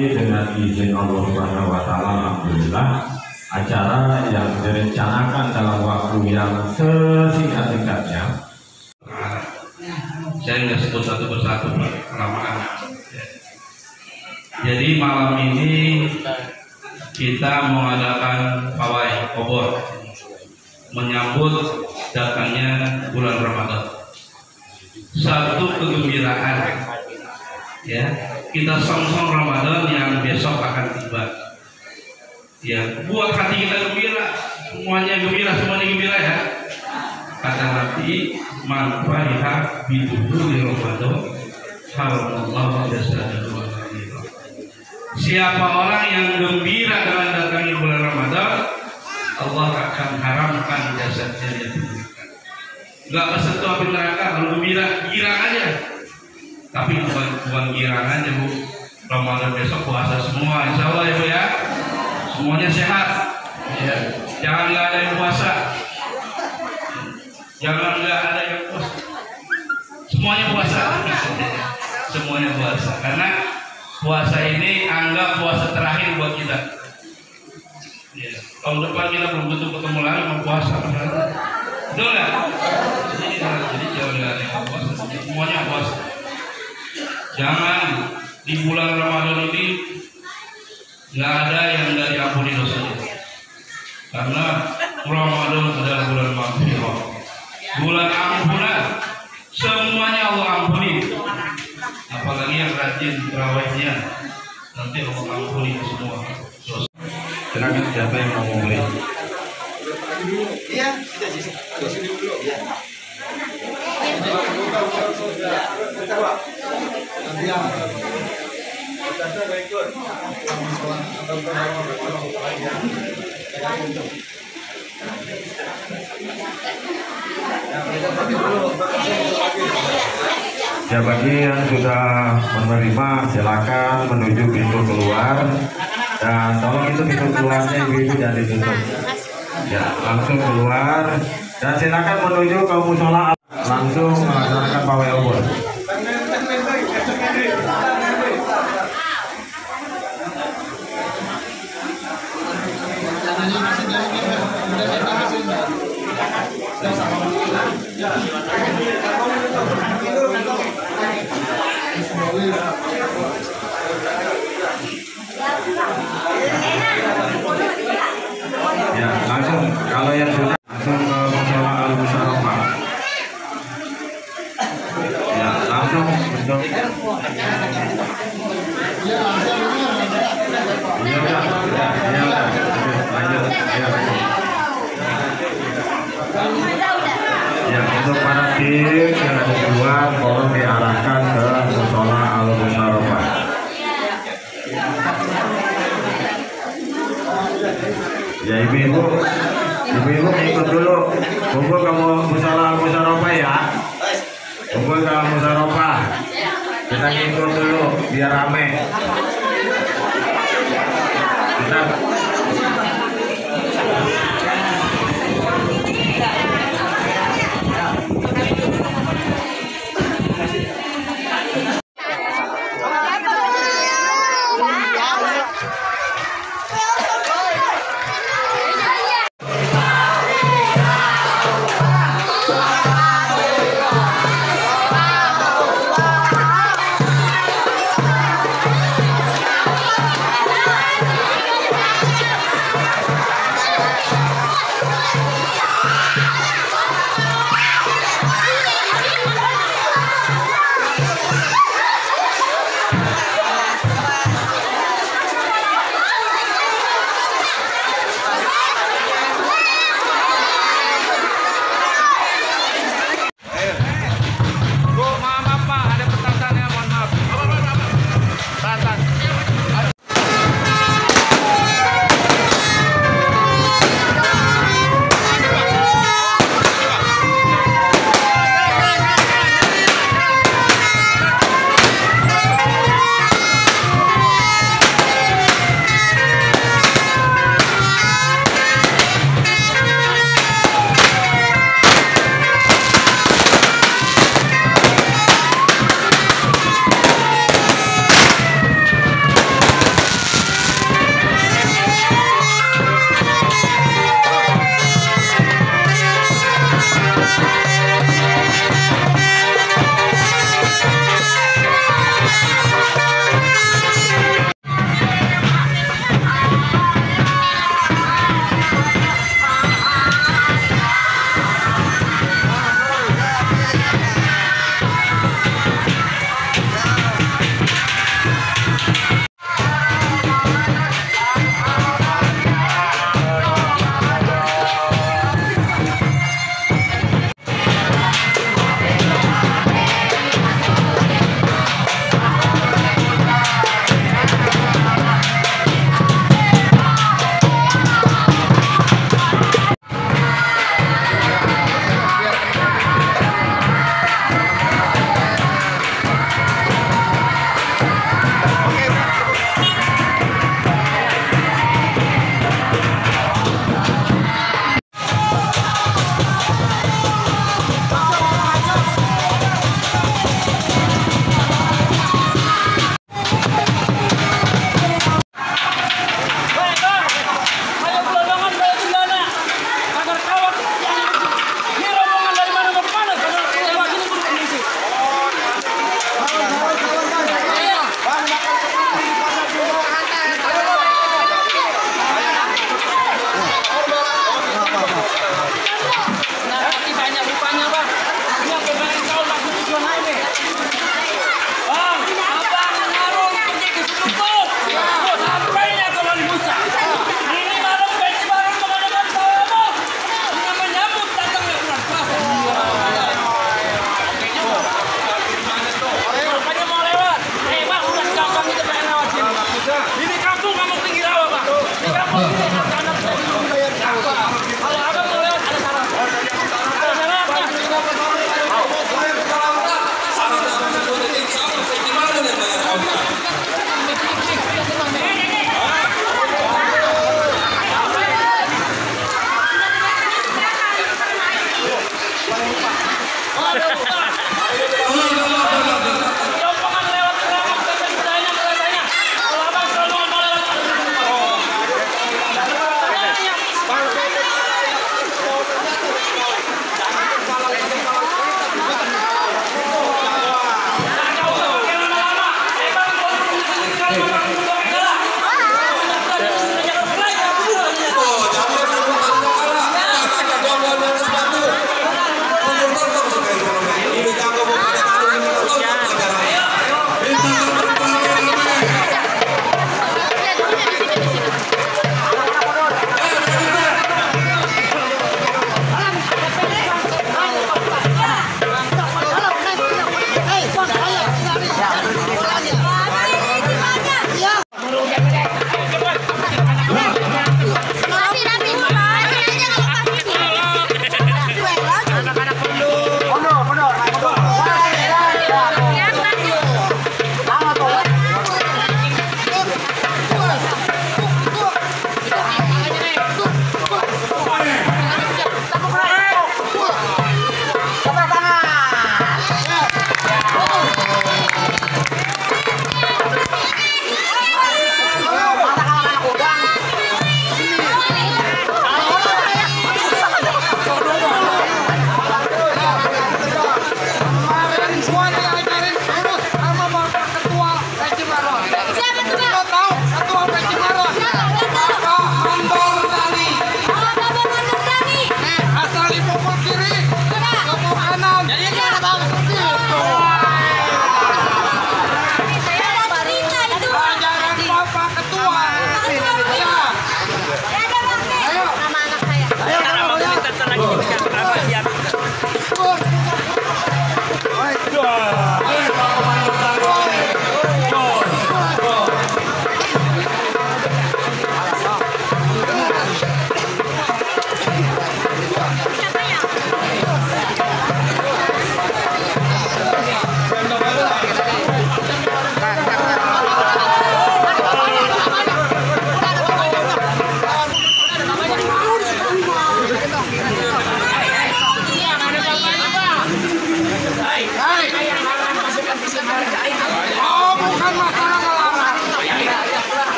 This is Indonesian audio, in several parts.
Dengan izin Allah Subhanahu wa Ta'ala, alhamdulillah acara yang direncanakan dalam waktu yang sesingkat-singkatnya. Saya nggak sebut satu persatu kelamaan. Jadi malam ini kita mengadakan pawai obor menyambut datangnya bulan Ramadan. Satu kegembiraan, ya. Kita song-song Ramadan yang besok akan tiba. Ya, buat hati kita gembira, semuanya gembira ya. Kata Nabi, man fariha bidukhuli Ramadan, haramallahu jasadahu wa lahirahu. Siapa orang yang gembira dengan datangnya bulan Ramadan, Allah akan haramkan jasadnya dari neraka. Enggak kesentuh api neraka, kalau gembira, girang aja. Tapi bukan girang aja, Bu. Ramadan besok puasa semua, insya Allah ya, Bu ya. Semuanya sehat. Ya. Jangan nggak ada yang puasa. Jangan nggak ada yang puasa. Semuanya puasa. Semuanya puasa. Karena puasa ini anggap puasa terakhir buat kita. Ya. Tahun depan kita belum tentu ketemu lagi mau puasa. Betul nggak? Jadi jangan nggak ada yang puasa. Semuanya puasa. Jangan di bulan Ramadan ini nggak ada yang nggak diampuni dosanya, karena Ramadan adalah bulan maghfirah, bulan ampunan, semuanya Allah ampuni. Apalagi yang rajin tarawihnya, nanti Allah ampuni semua dosa. Silakan siapa yang mau mulai? Iya, kita sini dulu. Iya. Ya, bagi yang sudah menerima silakan menuju pintu keluar, dan tolong itu pintu keluarnya ibu-ibu jangan ditutup. Ya, langsung keluar dan silakan menuju ke musola, langsung melaksanakan pawai obor. Ya, langsung kalau yang sudah langsung ke musola Al-Musyawarah. Ya, langsung untuk ya, untuk para tim yang ada di luar tolong diarahkan ke musola Al-Musyawarah. Ya, ibu-ibu ikut dulu, kumpul ke musola Al-Musyawarah ya, kumpul ke Musyawarah. Kita ngikut dulu biar rame. Kita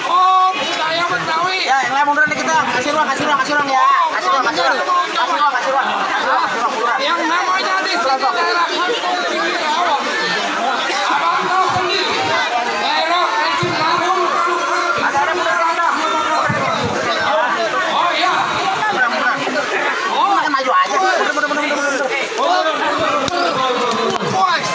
Oh, budaya Betawi. Ya, yang lain munduran dikit dah. Kasih ruang ya. Kasih ruang. Yang namanya di sini daerah kampung pinggir rawa. Abang tahu sendiri. Daerah Kancing Lampung. Ada munduran dah. Oh iya. Oh, maju aja. Mundur. Boys.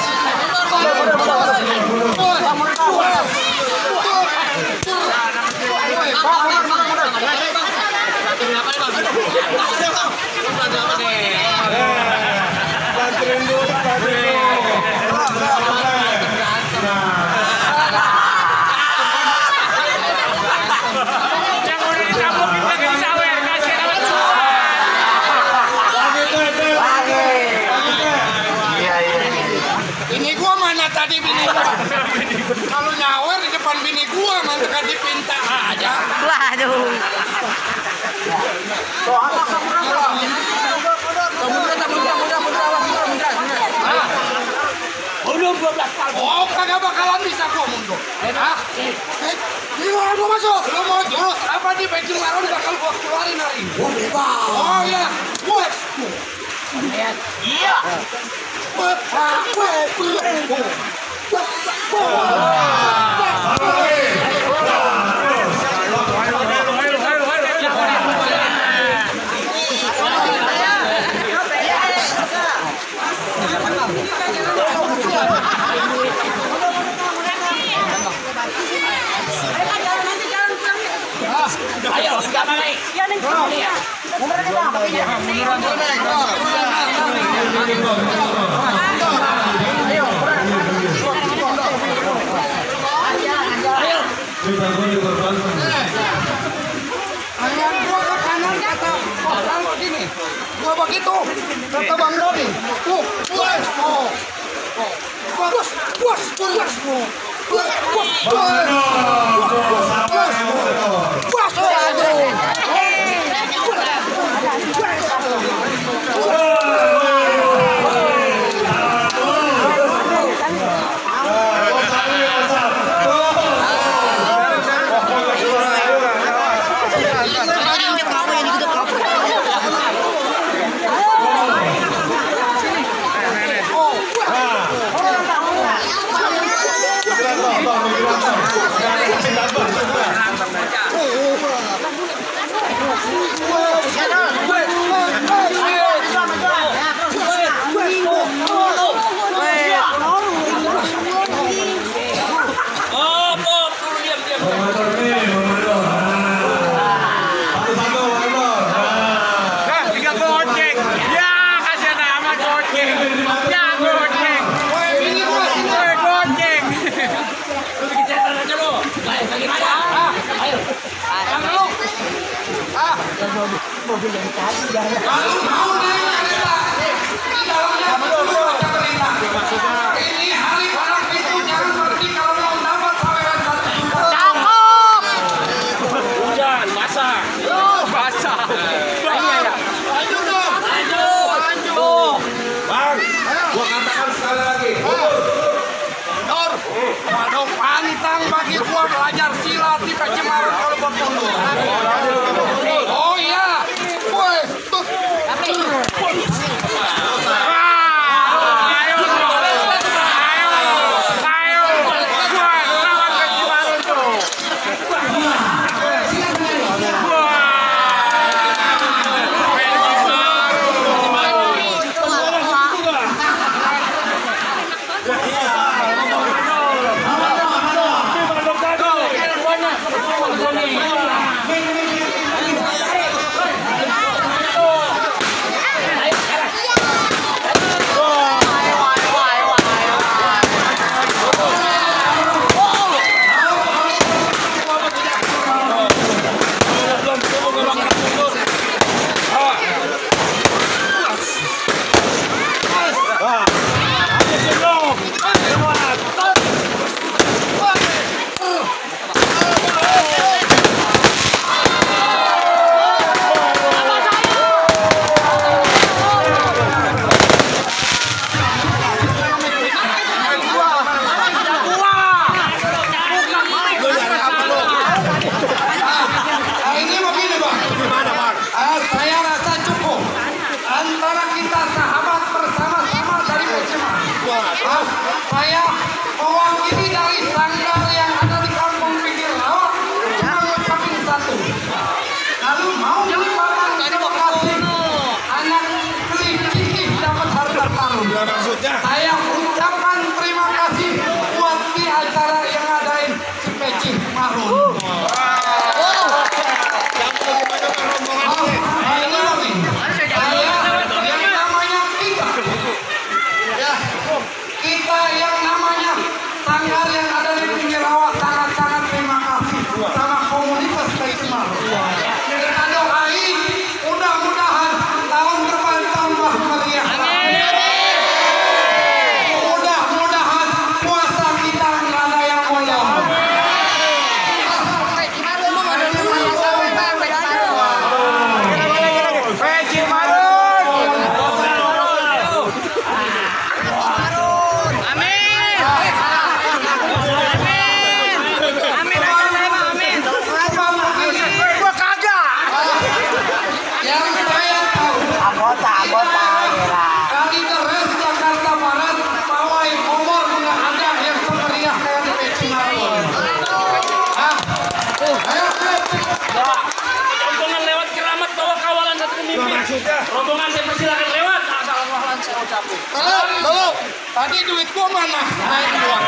Bini gua mana tadi bini gua? Kalau nyawer di depan bini gua mana kan dipinta aja. Waduh. Oh, kagak bakalan bisa gua mundur. Hah? Ini mau masuk. Lu mau jurus apa di baju marun bakal gua keluarin hari ini. Gua bebas. Oh iya. Gua. Iya. Ayo, jangan naik. Ya, nih. Munduran kita. Tangan gua ke kanan kata orang begini. Gua begitu. Kata Bang Dodi. Tuh, puas. Oh. Ini hari orang itu jangan pergi kalau mau dapat saweran 1 juta. Cakep. Hujan, basah. Basah. Lanjut dong. Tuh. Bang, gua katakan sekali lagi. Dor, waduh pantang bagi gua belajar silat di Pecimarun kalau gua mundur. Oh iya, wes, tuh. Saya ucapkan terima kasih buat di acara yang ngadain si Peci Marun. Kita yang namanya sanggar yang ada di pinggir rawa sangat-sangat terima kasih sama komunitas Peci Marun. Kita doain mudah-mudahan tahun depan tambah meriah. Mudah-mudahan puasa kita nggak ada yang bolong. Peci Marun. Kalideres Jakarta Barat, pawai obor nggak ada yang semeriah kayak di Peci Marun. Ayo. Rombongan lewat keramat bawa kawalan satu pemimpin. Rombongan saya persilakan lewat. Asal kawalan saya ucapin. Halo, tadi duit gua mana? Naik gua.